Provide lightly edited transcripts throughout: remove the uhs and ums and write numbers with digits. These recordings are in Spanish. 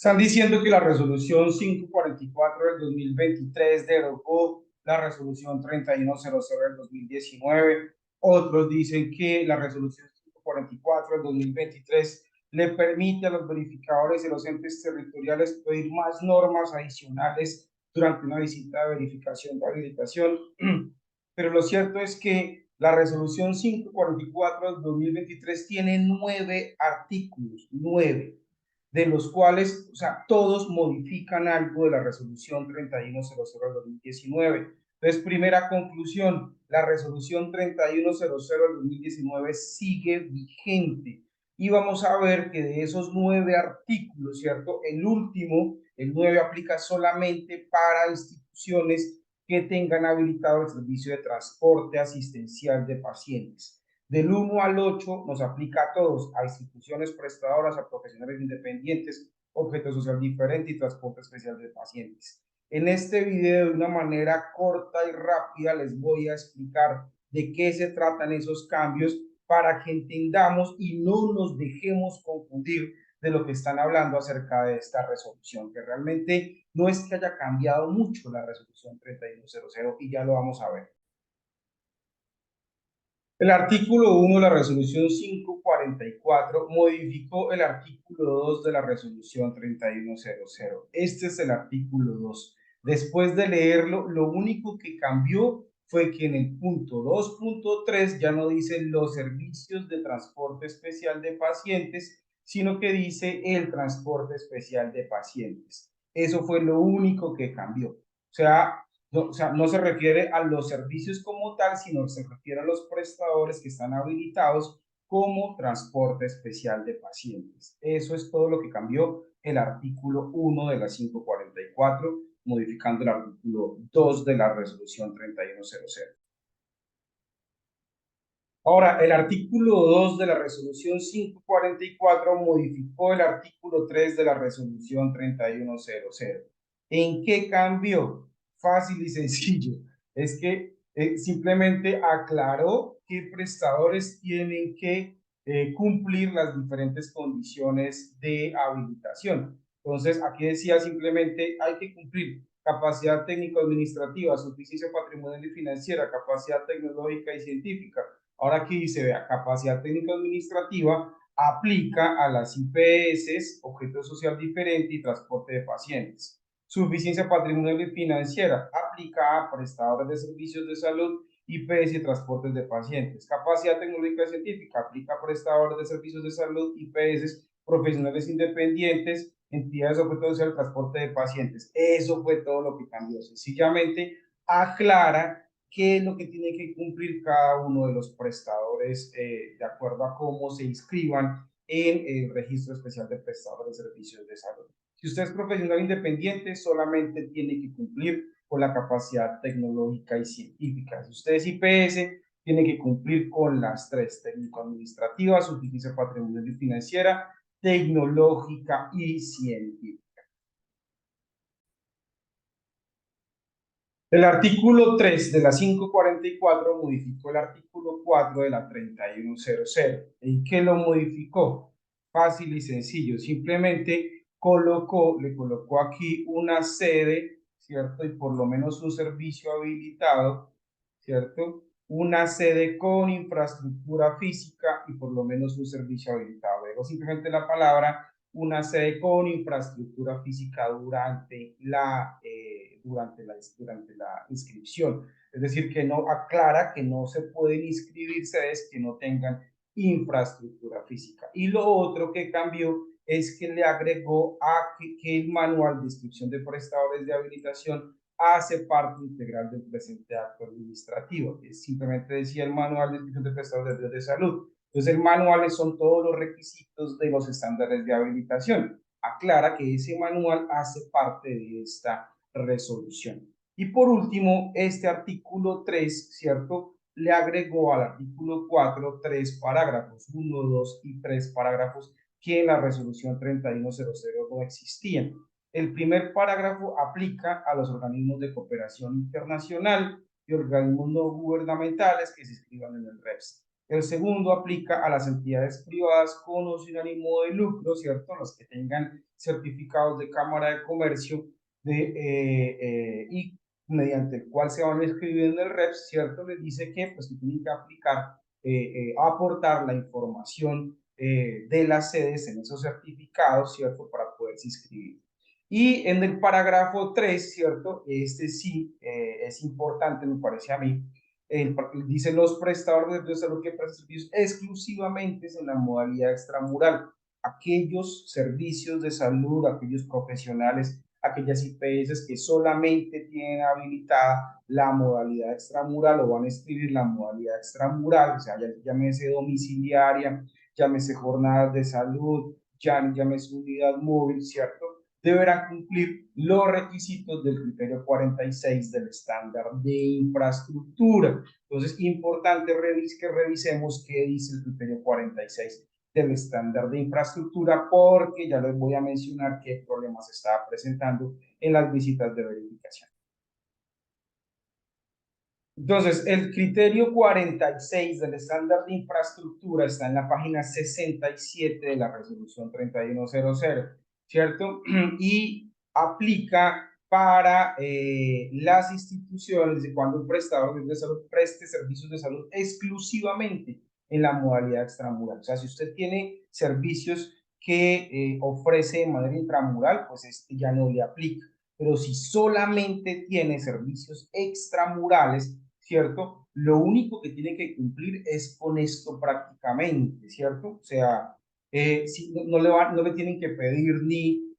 Están diciendo que la resolución 544 del 2023 derogó la resolución 3100 del 2019. Otros dicen que la resolución 544 del 2023 le permite a los verificadores de los entes territoriales pedir más normas adicionales durante una visita de verificación de habilitación. Pero lo cierto es que la resolución 544 del 2023 tiene 9 artículos, 9 de los cuales, o sea, todos modifican algo de la resolución 3100 del 2019. Entonces, primera conclusión, la resolución 3100 del 2019 sigue vigente. Y vamos a ver que de esos 9 artículos, ¿cierto? El último, el 9, aplica solamente para instituciones que tengan habilitado el servicio de transporte asistencial de pacientes. Del 1 al 8 nos aplica a todos, a instituciones prestadoras, a profesionales independientes, objeto social diferente y transporte especial de pacientes. En este video, de una manera corta y rápida, les voy a explicar de qué se tratan esos cambios para que entendamos y no nos dejemos confundir de lo que están hablando acerca de esta resolución, que realmente no es que haya cambiado mucho la resolución 3100 y ya lo vamos a ver. El artículo 1 de la resolución 544 modificó el artículo 2 de la resolución 3100. Este es el artículo 2. Después de leerlo, lo único que cambió fue que en el punto 2.3 ya no dice los servicios de transporte especial de pacientes, sino que dice el transporte especial de pacientes. Eso fue lo único que cambió. O sea, no se refiere a los servicios como tal, sino se refiere a los prestadores que están habilitados como transporte especial de pacientes. Eso es todo lo que cambió el artículo 1 de la 544, modificando el artículo 2 de la resolución 3100. Ahora, el artículo 2 de la resolución 544 modificó el artículo 3 de la resolución 3100. ¿En qué cambió? Fácil y sencillo. Es que simplemente aclaró qué prestadores tienen que cumplir las diferentes condiciones de habilitación. Entonces, aquí decía simplemente hay que cumplir capacidad técnico-administrativa, suficiencia patrimonial y financiera, capacidad tecnológica y científica. Ahora aquí dice, vea, capacidad técnico-administrativa aplica a las IPS, objeto social diferente y transporte de pacientes. Suficiencia patrimonial y financiera aplica a prestadores de servicios de salud, IPS y transportes de pacientes. Capacidad tecnológica y científica aplica a prestadores de servicios de salud, IPS, profesionales independientes, entidades objeto social, transporte de pacientes. Eso fue todo lo que cambió. Sencillamente aclara qué es lo que tiene que cumplir cada uno de los prestadores de acuerdo a cómo se inscriban en el registro especial de prestadores de servicios de salud. Si usted es profesional independiente, solamente tiene que cumplir con la capacidad tecnológica y científica. Si usted es IPS, tiene que cumplir con las 3, técnico-administrativa, suficiencia patrimonial y financiera, tecnológica y científica. El artículo 3 de la 544 modificó el artículo 4 de la 3100. ¿En qué lo modificó? Fácil y sencillo. Simplemente le colocó aquí una sede, ¿cierto? Y por lo menos un servicio habilitado, ¿cierto? Una sede con infraestructura física y por lo menos un servicio habilitado. Luego simplemente la palabra una sede con infraestructura física durante la inscripción. Es decir, que no aclara que no se pueden inscribir sedes que no tengan infraestructura física. Y lo otro que cambió es que le agregó a que el manual de inscripción de prestadores de habilitación hace parte integral del presente acto administrativo, que simplemente decía el manual de inscripción de prestadores de salud. Entonces, el manual son todos los requisitos de los estándares de habilitación. Aclara que ese manual hace parte de esta resolución. Y por último, este artículo 3, ¿cierto? Le agregó al artículo 4 3 parágrafos, 1, 2 y 3 parágrafos que en la resolución 3100 no existían. El primer parágrafo aplica a los organismos de cooperación internacional y organismos no gubernamentales que se inscriban en el REPS. El segundo aplica a las entidades privadas con o sin ánimo de lucro, ¿cierto? Los que tengan certificados de Cámara de Comercio y mediante el cual se van a inscribir en el REPS, ¿cierto? Les dice que pues que tienen que aplicar, aportar la información de las sedes en esos certificados, ¿cierto? Para poderse inscribir. Y en el parágrafo 3, ¿cierto? Este sí es importante, me parece a mí. Dice los prestadores de salud que prestan servicios exclusivamente en la modalidad extramural. Aquellos servicios de salud, aquellos profesionales, aquellas IPS que solamente tienen habilitada la modalidad extramural o van a escribir la modalidad extramural, o sea, llámese domiciliaria, llámese jornadas de salud, llámese unidad móvil, ¿cierto? Deberán cumplir los requisitos del criterio 46 del estándar de infraestructura. Entonces, importante que revisemos qué dice el criterio 46 del estándar de infraestructura, porque ya les voy a mencionar qué problemas se estaba presentando en las visitas de verificación. Entonces, el criterio 46 del estándar de infraestructura está en la página 67 de la resolución 3100, ¿cierto? Y aplica para las instituciones de cuando un prestador de salud preste servicios de salud exclusivamente en la modalidad extramural. O sea, si usted tiene servicios que ofrece de manera intramural, pues este ya no le aplica. Pero si solamente tiene servicios extramurales, ¿cierto? Lo único que tiene que cumplir es con esto prácticamente, ¿cierto? O sea, si no le tienen que pedir ni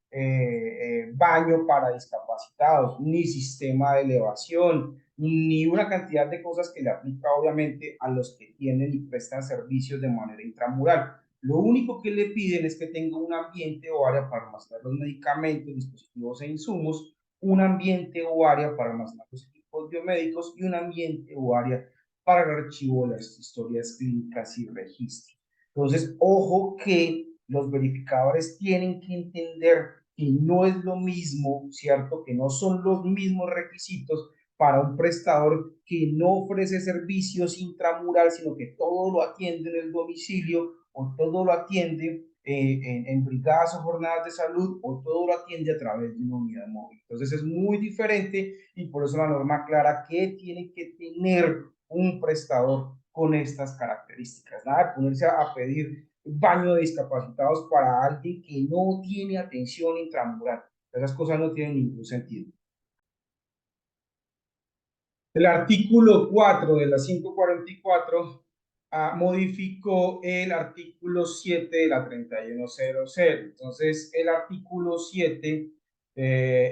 baño para discapacitados, ni sistema de elevación, ni una cantidad de cosas que le aplica obviamente a los que tienen y prestan servicios de manera intramural. Lo único que le piden es que tenga un ambiente o área para almacenar los medicamentos, dispositivos e insumos, un ambiente o área para almacenar los equipos biomédicos y un ambiente o área para el archivo de las historias clínicas y registros. Entonces, ojo que los verificadores tienen que entender que no es lo mismo, ¿cierto? Que no son los mismos requisitos para un prestador que no ofrece servicios intramural, sino que todo lo atiende en el domicilio o todo lo atiende en brigadas o jornadas de salud o todo lo atiende a través de una unidad móvil. Entonces es muy diferente y por eso la norma aclara que tiene que tener un prestador con estas características. Nada de ponerse a pedir baño de discapacitados para alguien que no tiene atención intramural. Esas cosas no tienen ningún sentido. El artículo 4 de la 544 modificó el artículo 7 de la 3100. Entonces, el artículo 7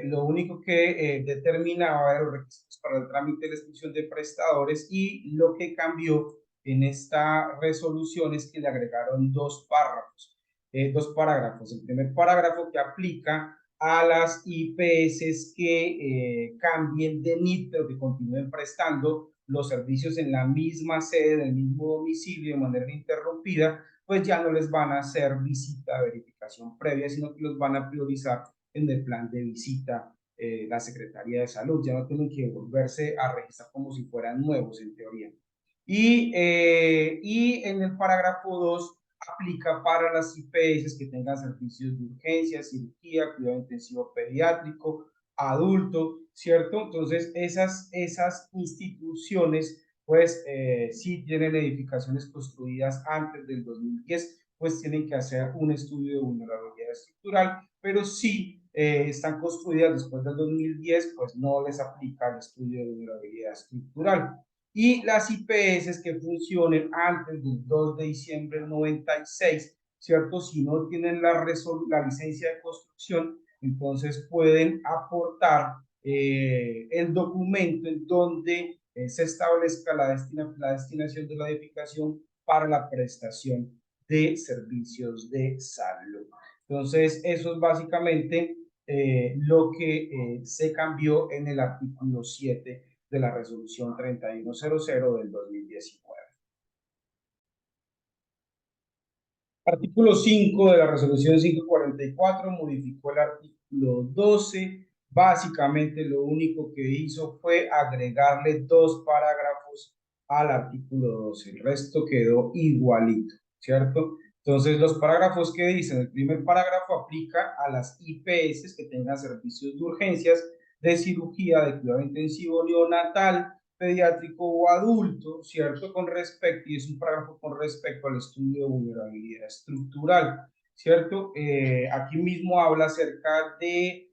lo único que determinaba eran los requisitos para el trámite de la inscripción de prestadores y lo que cambió en esta resolución es que le agregaron dos párrafos, dos parágrafos. El primer parágrafo que aplica a las IPS que cambien de NIT, pero que continúen prestando los servicios en la misma sede, en el mismo domicilio, de manera interrumpida, pues ya no les van a hacer visita de verificación previa, sino que los van a priorizar en el plan de visita la Secretaría de Salud. Ya no tienen que volverse a registrar como si fueran nuevos, en teoría. Y en el parágrafo 2 aplica para las IPS que tengan servicios de urgencia, cirugía, cuidado intensivo pediátrico, adulto, ¿cierto? Entonces, esas instituciones, pues, si tienen edificaciones construidas antes del 2010, pues tienen que hacer un estudio de vulnerabilidad estructural, pero si están construidas después del 2010, pues no les aplica el estudio de vulnerabilidad estructural. Y las IPS que funcionen antes del 2 de diciembre del 96, ¿cierto? Si no tienen la licencia de construcción, entonces pueden aportar el documento en donde se establezca la destinación de la edificación para la prestación de servicios de salud. Entonces, eso es básicamente lo que se cambió en el artículo 7 de la resolución 3100 del 2019. Artículo 5 de la resolución 544 modificó el artículo 12. Básicamente lo único que hizo fue agregarle dos parágrafos al artículo 12. El resto quedó igualito, ¿cierto? Entonces, los parágrafos que dicen, el primer parágrafo aplica a las IPS que tengan servicios de urgencias, de cirugía, de cuidado intensivo neonatal, pediátrico o adulto, ¿cierto? Con respecto, y es un parágrafo con respecto al estudio de vulnerabilidad estructural, ¿cierto? Aquí mismo habla acerca de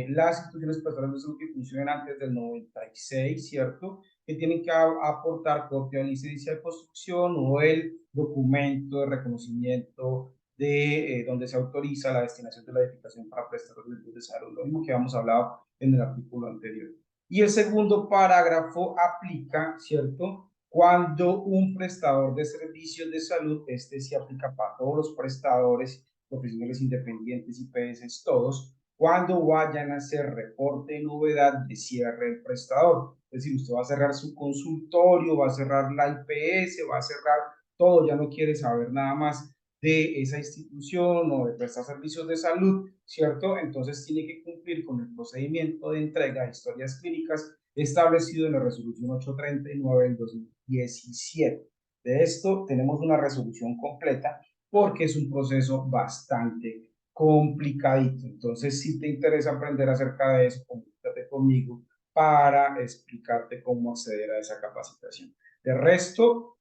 las instituciones prestadoras de salud que funcionan antes del 96, ¿cierto? Que tienen que aportar copia de licencia de construcción o el documento de reconocimiento de donde se autoriza la destinación de la edificación para prestar los servicios de salud, lo mismo que habíamos hablado en el artículo anterior. Y el segundo parágrafo aplica, ¿cierto? Cuando un prestador de servicios de salud, este sí aplica para todos los prestadores, profesionales independientes, IPS, todos, cuando vayan a hacer reporte de novedad de cierre del prestador. Es decir, usted va a cerrar su consultorio, va a cerrar la IPS, va a cerrar todo, ya no quiere saber nada más de esa institución o de prestar servicios de salud, ¿cierto? Entonces tiene que cumplir con el procedimiento de entrega de historias clínicas establecido en la resolución 839 del 2017. De esto tenemos una resolución completa porque es un proceso bastante complicadito. Entonces, si te interesa aprender acerca de eso, comunícate conmigo para explicarte cómo acceder a esa capacitación. De resto,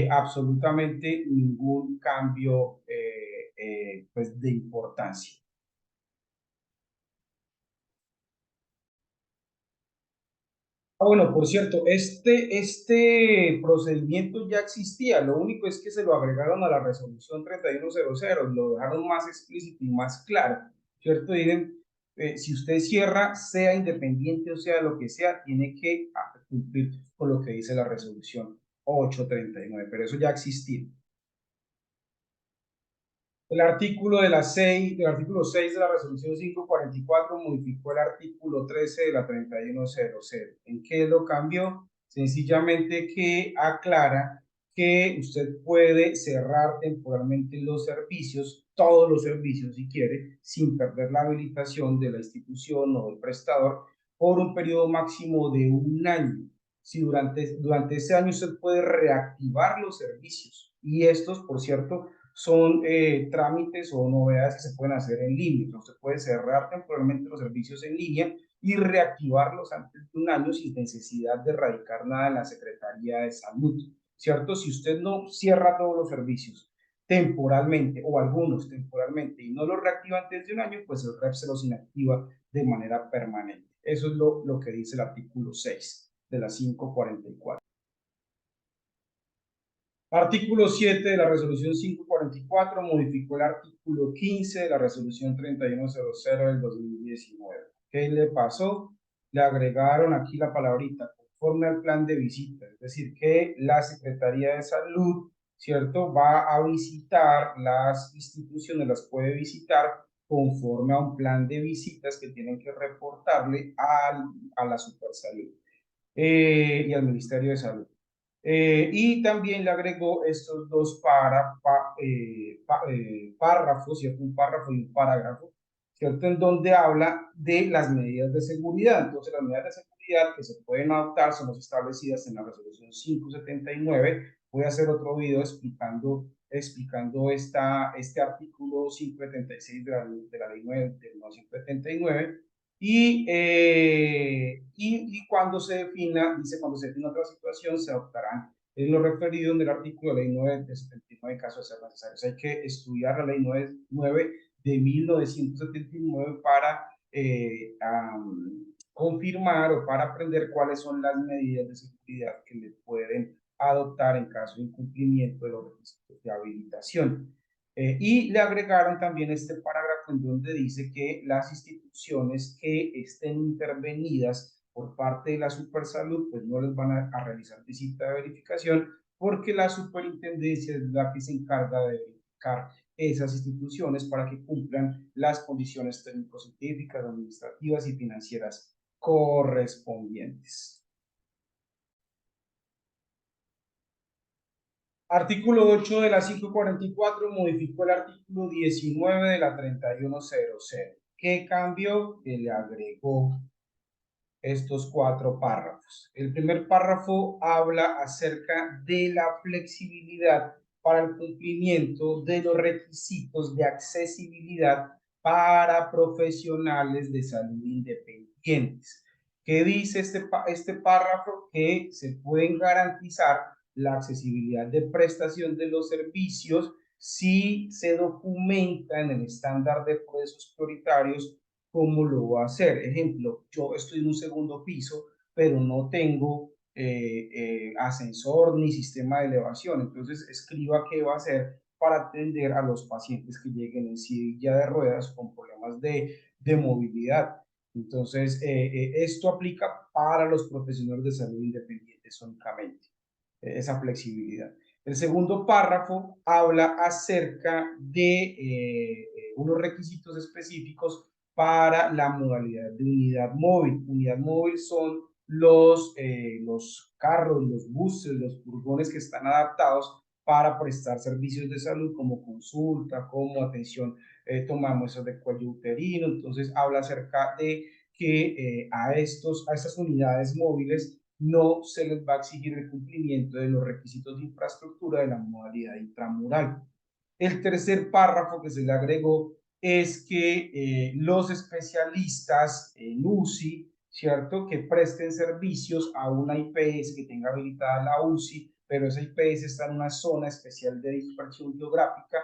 absolutamente ningún cambio pues de importancia. Bueno, por cierto, este procedimiento ya existía, lo único es que se lo agregaron a la resolución 3100, lo dejaron más explícito y más claro, ¿cierto? Dicen, si usted cierra, sea independiente o sea lo que sea, tiene que cumplir con lo que dice la resolución 839, pero eso ya existía. El artículo 6 de la resolución 544 modificó el artículo 13 de la 3100. ¿En qué lo cambió? Sencillamente que aclara que usted puede cerrar temporalmente los servicios, todos los servicios si quiere, sin perder la habilitación de la institución o del prestador por un periodo máximo de un año. Si durante ese año usted puede reactivar los servicios y estos, por cierto, son trámites o novedades que se pueden hacer en línea. Entonces, puede cerrar temporalmente los servicios en línea y reactivarlos antes de un año sin necesidad de radicar nada en la Secretaría de Salud, ¿cierto? Si usted no cierra todos los servicios temporalmente o algunos temporalmente y no los reactiva antes de un año, pues el REP se los inactiva de manera permanente. Eso es lo que dice el artículo 6 de la 544. Artículo 7 de la resolución 544 modificó el artículo 15 de la resolución 3100 del 2019. ¿Qué le pasó? Le agregaron aquí la palabrita conforme al plan de visita, es decir, que la Secretaría de Salud, ¿cierto? Va a visitar las instituciones, las puede visitar conforme a un plan de visitas que tienen que reportarle a la Supersalud y al Ministerio de Salud. Y también le agregó estos dos párrafos, ¿cierto? Un párrafo y un parágrafo, ¿cierto? En donde habla de las medidas de seguridad. Entonces, las medidas de seguridad que se pueden adoptar son las establecidas en la resolución 579. Voy a hacer otro video explicando este artículo 576 de la ley 9 de 1979 y cuando se defina, dice, cuando se defina otra situación, se adoptarán en lo referido en el artículo de la ley 9 de 79 en caso de ser necesario. O sea, hay que estudiar la ley 9 de 1979 para confirmar o para aprender cuáles son las medidas de seguridad que le pueden adoptar en caso de incumplimiento de los requisitos de habilitación. Y le agregaron también este parágrafo en donde dice que las instituciones que estén intervenidas por parte de la Supersalud, pues no les van a realizar visita de verificación porque la superintendencia es la que se encarga de verificar esas instituciones para que cumplan las condiciones técnico-científicas, administrativas y financieras correspondientes. Artículo 8 de la 544 modificó el artículo 19 de la 3100. ¿Qué cambió? Que le agregó estos 4 párrafos. El primer párrafo habla acerca de la flexibilidad para el cumplimiento de los requisitos de accesibilidad para profesionales de salud independientes. ¿Qué dice este párrafo? Que se pueden garantizar la accesibilidad de prestación de los servicios si se documenta en el estándar de procesos prioritarios cómo lo va a hacer. Ejemplo, yo estoy en un segundo piso, pero no tengo ascensor ni sistema de elevación. Entonces, escriba qué va a hacer para atender a los pacientes que lleguen en silla de ruedas con problemas de movilidad. Entonces, esto aplica para los profesionales de salud independientes únicamente, esa flexibilidad. El segundo párrafo habla acerca de unos requisitos específicos para la modalidad de unidad móvil. Unidad móvil son los carros, los buses, los furgones que están adaptados para prestar servicios de salud como consulta, como atención, toma de muestras de cuello uterino. Entonces habla acerca de que a estas unidades móviles no se les va a exigir el cumplimiento de los requisitos de infraestructura de la modalidad intramural. El tercer párrafo que se le agregó es que los especialistas en UCI, ¿cierto? Que presten servicios a una IPS que tenga habilitada la UCI, pero esa IPS está en una zona especial de dispersión geográfica,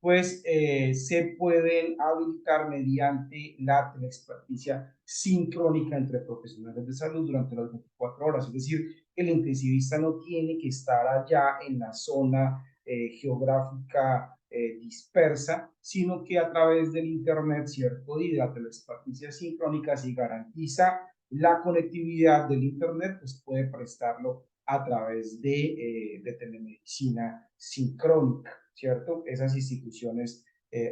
pues se pueden habilitar mediante la teleexperticia sincrónica entre profesionales de salud durante las 24 horas. Es decir, el intensivista no tiene que estar allá en la zona geográfica dispersa, sino que a través del Internet, ¿cierto? Y de la teleexperticia sincrónica, si garantiza la conectividad del Internet, pues puede prestarlo a través de telemedicina sincrónica, ¿cierto? Esas instituciones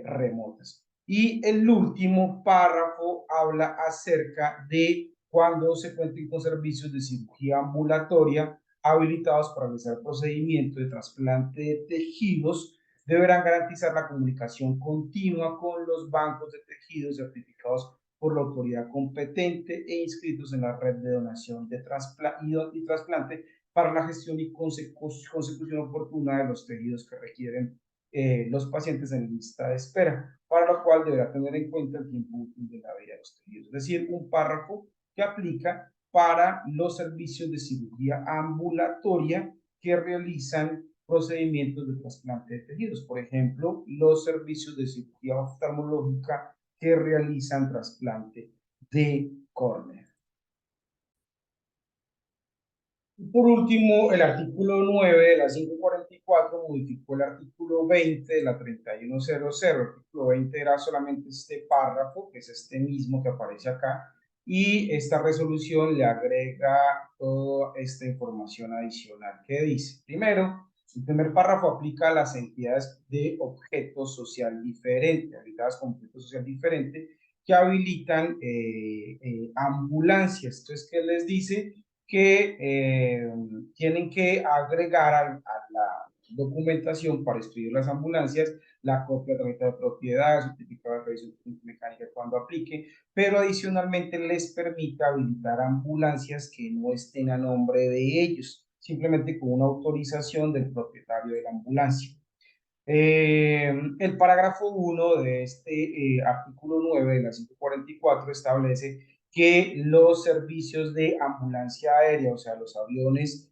remotas. Y el último párrafo habla acerca de cuando se cuenten con servicios de cirugía ambulatoria habilitados para realizar procedimientos de trasplante de tejidos, deberán garantizar la comunicación continua con los bancos de tejidos certificados por la autoridad competente e inscritos en la red de donación de y trasplante para la gestión y consecución oportuna de los tejidos que requieren los pacientes en lista de espera, para lo cual deberá tener en cuenta el tiempo útil de la vida de los tejidos. Es decir, un párrafo que aplica para los servicios de cirugía ambulatoria que realizan procedimientos de trasplante de tejidos. Por ejemplo, los servicios de cirugía oftalmológica que realizan trasplante de córnea. Por último, el artículo 9 de la 544 modificó el artículo 20 de la 3100. El artículo 20 era solamente este párrafo, que es este mismo que aparece acá, y esta resolución le agrega toda esta información adicional que dice. Primero, el primer párrafo aplica a las entidades de objeto social diferente, habilitadas con objeto social diferente, que habilitan ambulancias. Entonces, ¿qué les dice? Que tienen que agregar a la documentación para estudiar las ambulancias la copia de tarjeta de propiedad, certificado de revisión mecánica cuando aplique, pero adicionalmente les permite habilitar ambulancias que no estén a nombre de ellos, simplemente con una autorización del propietario de la ambulancia. El parágrafo 1 de este artículo 9 de la 544 establece que los servicios de ambulancia aérea, o sea, los aviones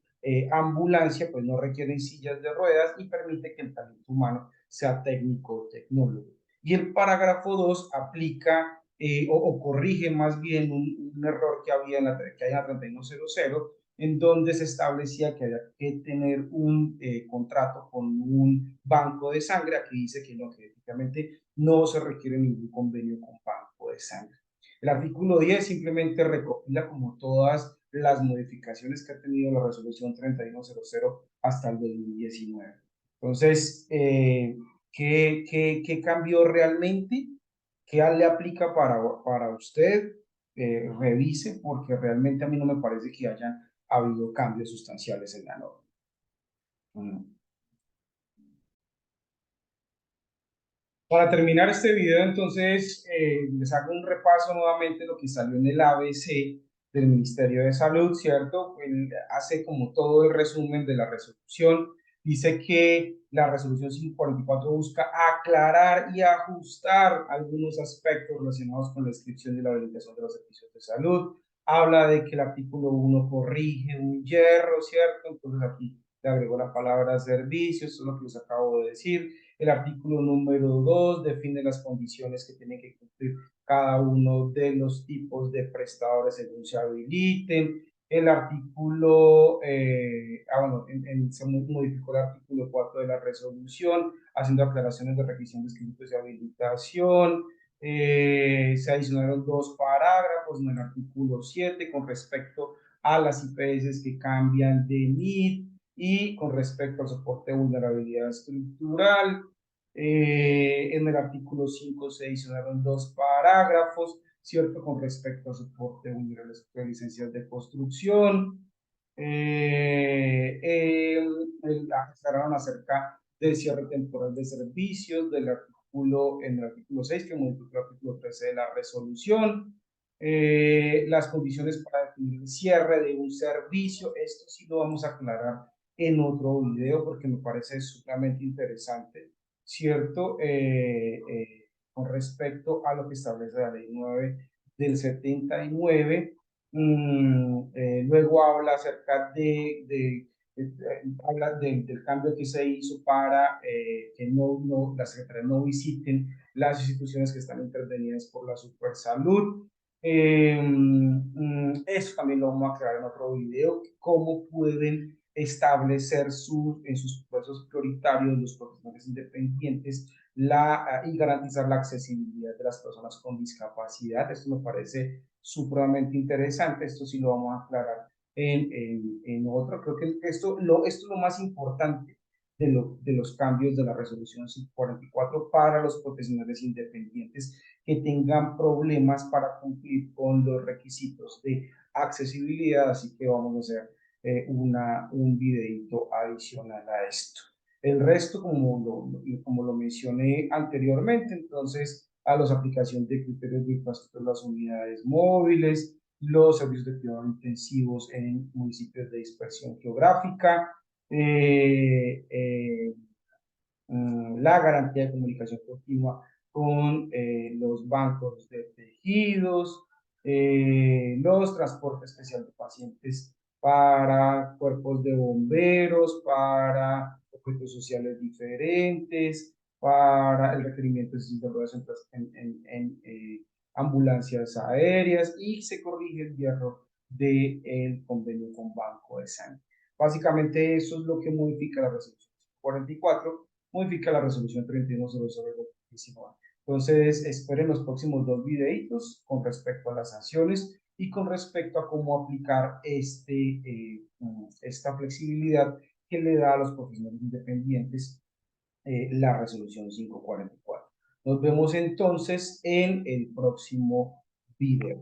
ambulancia, pues no requieren sillas de ruedas y permite que el talento humano sea técnico o tecnólogo. Y el parágrafo 2 aplica o corrige más bien un error que había que hay en la 3100, en donde se establecía que había que tener un contrato con un banco de sangre. Aquí dice que no, que efectivamente no se requiere ningún convenio con banco de sangre. El artículo 10 simplemente recopila como todas las modificaciones que ha tenido la resolución 3100 hasta el 2019. Entonces, ¿qué cambió realmente? ¿Qué le aplica para usted? Revise, porque realmente a mí no me parece que hayan habido cambios sustanciales en la norma. Para terminar este video, entonces, les hago un repaso nuevamente de lo que salió en el ABC del Ministerio de Salud, ¿cierto? Él hace como todo el resumen de la resolución. Dice que la resolución 544 busca aclarar y ajustar algunos aspectos relacionados con la inscripción y la habilitación de los servicios de salud. Habla de que el artículo 1 corrige un hierro, ¿cierto? Entonces aquí le agregó la palabra servicios, eso es lo que les acabo de decir. El artículo número 2 define las condiciones que tienen que cumplir cada uno de los tipos de prestadores según se habiliten. El artículo, se modificó el artículo 4 de la resolución, haciendo aclaraciones de requisición de escritos de habilitación. Se adicionaron 2 parágrafos en el artículo 7 con respecto a las IPS que cambian de NID y con respecto al soporte de vulnerabilidad estructural. En el artículo 5 se adicionaron 2 parágrafos, ¿cierto? Con respecto al soporte de vulnerabilidad de licencias de construcción. Aclararon acerca del cierre temporal de servicios en el artículo 6, que modificó el artículo 13 de la resolución. Las condiciones para definir el cierre de un servicio, esto sí lo vamos a aclarar en otro video porque me parece sumamente interesante, ¿cierto? Con respecto a lo que establece la ley 9 del 79. Luego habla acerca habla del cambio que se hizo para que las secretarías no visiten las instituciones que están intervenidas por la Supersalud. Eso también lo vamos a aclarar en otro video, cómo pueden establecer en sus procesos prioritarios los profesionales independientes y garantizar la accesibilidad de las personas con discapacidad. Esto me parece supremamente interesante, esto sí lo vamos a aclarar en otro. Creo que esto es lo más importante de los cambios de la resolución 544 para los profesionales independientes que tengan problemas para cumplir con los requisitos de accesibilidad, así que vamos a hacer un videito adicional a esto. El resto, como lo mencioné anteriormente, entonces, a las aplicaciones de criterios de infraestructura de las unidades móviles, los servicios de cuidado intensivos en municipios de dispersión geográfica, la garantía de comunicación continua con los bancos de tejidos, los transportes especiales de pacientes para cuerpos de bomberos, para objetos sociales diferentes, para el requerimiento de ruedas en ambulancias aéreas y se corrige el hierro del convenio con Banco de Sangre. Básicamente eso es lo que modifica la resolución 44, modifica la resolución 3100/2019. Entonces, esperen los próximos 2 videitos con respecto a las sanciones y con respecto a cómo aplicar esta flexibilidad que le da a los profesionales independientes la resolución 544. Nos vemos entonces en el próximo video.